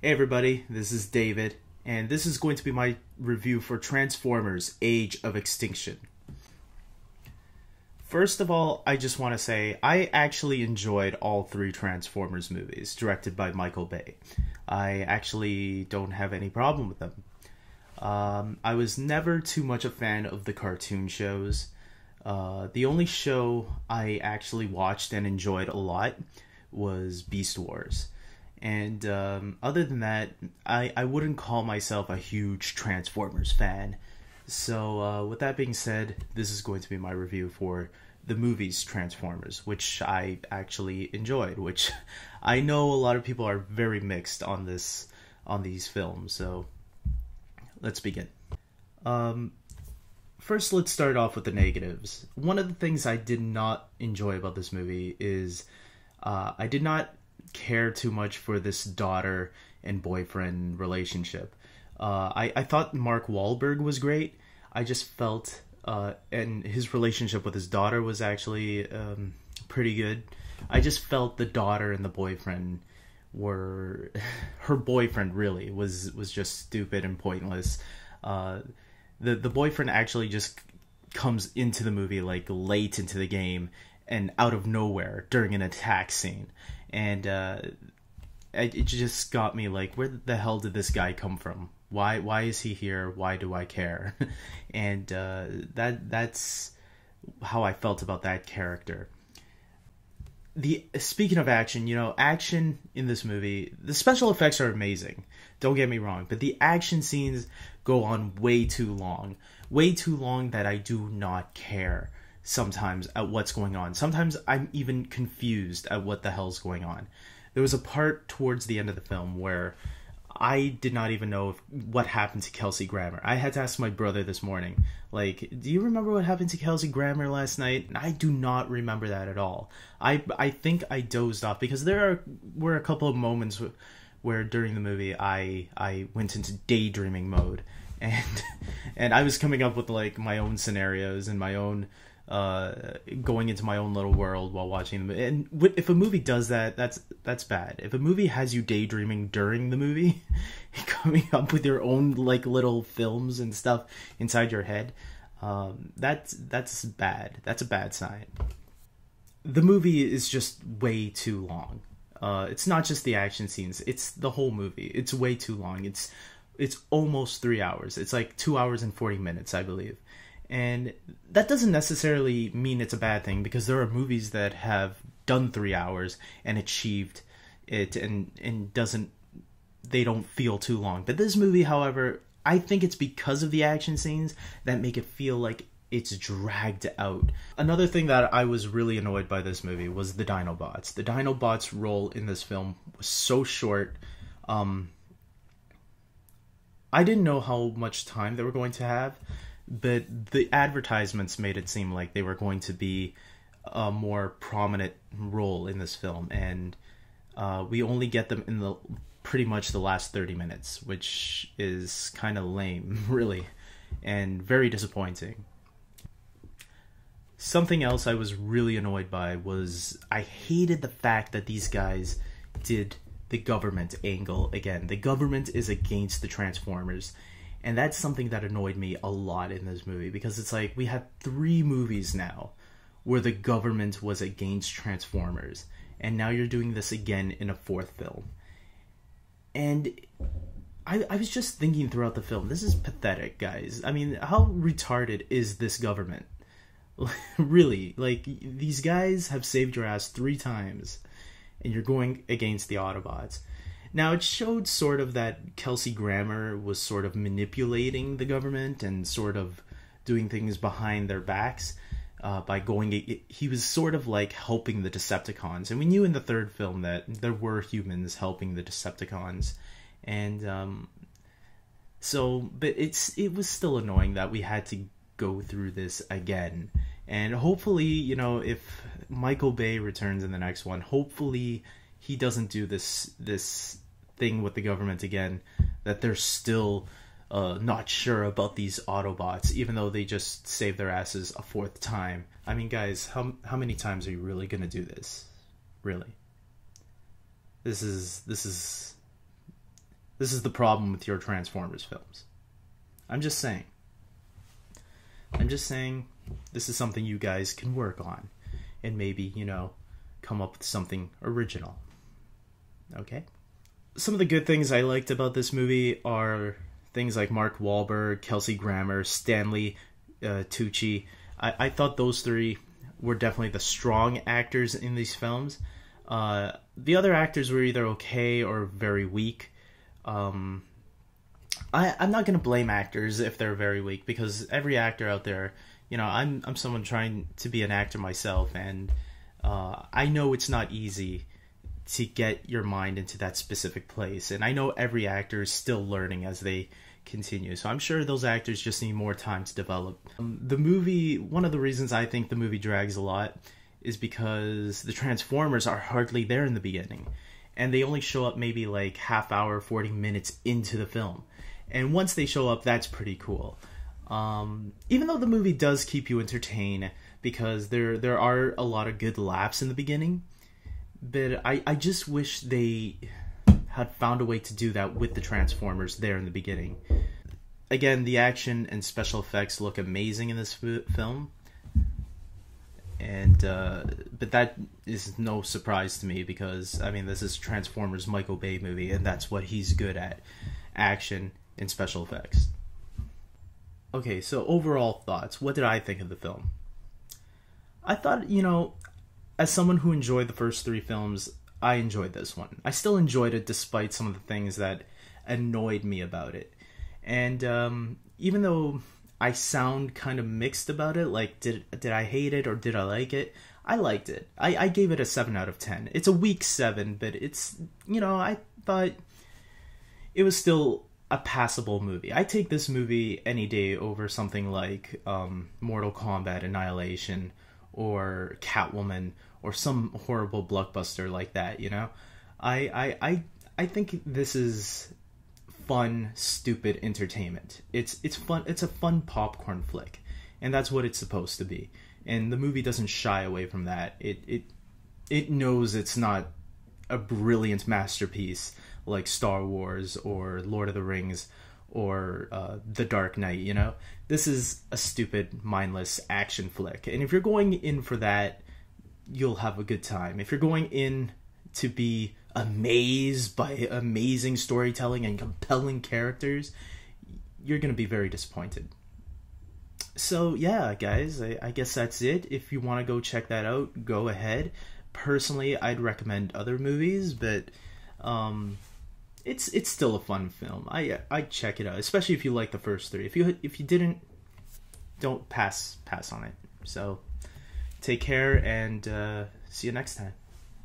Hey everybody, this is David, and this is going to be my review for Transformers: Age of Extinction. First of all, I just want to say I actually enjoyed all three Transformers movies directed by Michael Bay. I actually don't have any problem with them. I was never too much a fan of the cartoon shows. The only show I actually watched and enjoyed a lot was Beast Wars. And other than that, I wouldn't call myself a huge Transformers fan. So with that being said, this is going to be my review for the movies Transformers, which I actually enjoyed, which I know a lot of people are very mixed on these films. So let's begin. First, let's start off with the negatives. One of the things I did not enjoy about this movie is I did not care too much for this daughter and boyfriend relationship. I thought Mark Wahlberg was great. I just felt, and his relationship with his daughter was actually pretty good. I just felt the daughter and the boyfriend were, her boyfriend really was just stupid and pointless. The boyfriend actually just comes into the movie like late into the game and out of nowhere during an attack scene. And it just got me like, where the hell did this guy come from? Why is he here? Why do I care? And that's how I felt about that character. Speaking of action, action in this movie, the special effects are amazing. Don't get me wrong, but the action scenes go on way too long. Way too long that I do not care sometimes at what's going on. Sometimes I'm even confused at what the hell's going on. There was a part towards the end of the film where I did not even know what happened to Kelsey Grammer. I had to ask my brother this morning, like, do you remember what happened to Kelsey Grammer last night? And I do not remember that at all. I think I dozed off because there were a couple of moments where during the movie I went into daydreaming mode, and I was coming up with like my own scenarios and my own going into my own little world while watching the movie. And if a movie does that, that's bad. If a movie has you daydreaming during the movie, coming up with your own like little films and stuff inside your head, that's bad. That's a bad sign. The movie is just way too long. It's not just the action scenes; it's the whole movie. It's way too long. It's almost 3 hours. It's like 2 hours and 40 minutes, I believe. And that doesn't necessarily mean it's a bad thing, because there are movies that have done 3 hours and achieved it and they don't feel too long. But this movie, however, I think it's because of the action scenes that make it feel like it's dragged out. Another thing that I was really annoyed by this movie was the Dinobots. The Dinobots' role in this film was so short. I didn't know how much time they were going to have, but the advertisements made it seem like they were going to be a more prominent role in this film, and we only get them in pretty much the last 30 minutes, which is kind of lame, really, and very disappointing. Something else I was really annoyed by was I hated the fact that these guys did the government angle again. The government is against the Transformers. And that's something that annoyed me a lot in this movie, because it's like we have 3 movies now where the government was against Transformers, and now you're doing this again in a 4th film. And I was just thinking throughout the film, this is pathetic, guys. I mean, how retarded is this government? Really, like, these guys have saved your ass 3 times, and you're going against the Autobots. Now, it showed sort of that Kelsey Grammer was sort of manipulating the government and sort of doing things behind their backs by going... He was sort of like helping the Decepticons. And we knew in the 3rd film that there were humans helping the Decepticons. And but it was still annoying that we had to go through this again. And hopefully, if Michael Bay returns in the next one, hopefully he doesn't do this thing with the government again, that they're still not sure about these Autobots, even though they just saved their asses a 4th time. I mean, guys, how many times are you really gonna do this? Really? This is This is the problem with your Transformers films. I'm just saying. This is something you guys can work on. And maybe, come up with something original. Okay? Some of the good things I liked about this movie are things like Mark Wahlberg, Kelsey Grammer, Stanley Tucci. I thought those three were definitely the strong actors in these films. The other actors were either okay or very weak. I'm not going to blame actors if they're very weak, because every actor out there, I'm someone trying to be an actor myself, and I know it's not easy to get your mind into that specific place, and I know every actor is still learning as they continue, so I'm sure those actors just need more time to develop. The movie, one of the reasons I think the movie drags a lot is because the Transformers are hardly there in the beginning, and they only show up maybe like half hour, 40 minutes into the film, and once they show up, that's pretty cool. Even though the movie does keep you entertained, because there are a lot of good laughs in the beginning, but I just wish they had found a way to do that with the Transformers there in the beginning. Again, the action and special effects look amazing in this film, and but that is no surprise to me, because this is Transformers Michael Bay movie, and that's what he's good at: action and special effects. Okay, so overall thoughts. What did I think of the film? I thought, as someone who enjoyed the first three films, I enjoyed this one. I still enjoyed it despite some of the things that annoyed me about it. And even though I sound kind of mixed about it, like did I hate it or did I like it? I liked it. I gave it a 7 out of 10. It's a weak 7, but it's, I thought it was still a passable movie. I take this movie any day over something like Mortal Kombat Annihilation or Catwoman or some horrible blockbuster like that, I think this is fun, stupid entertainment. It's fun. It's a fun popcorn flick, and that's what it's supposed to be. And the movie doesn't shy away from that. It knows it's not a brilliant masterpiece like Star Wars or Lord of the Rings or The Dark Knight, This is a stupid, mindless action flick. And if you're going in for that, you'll have a good time. If you're going in to be amazed by amazing storytelling and compelling characters, you're going to be very disappointed. So yeah, guys, I guess that's it. If you want to go check that out, go ahead. Personally, I'd recommend other movies, but it's still a fun film. I'd check it out, especially if you like the first three. If you didn't, don't pass on it. So take care, and see you next time.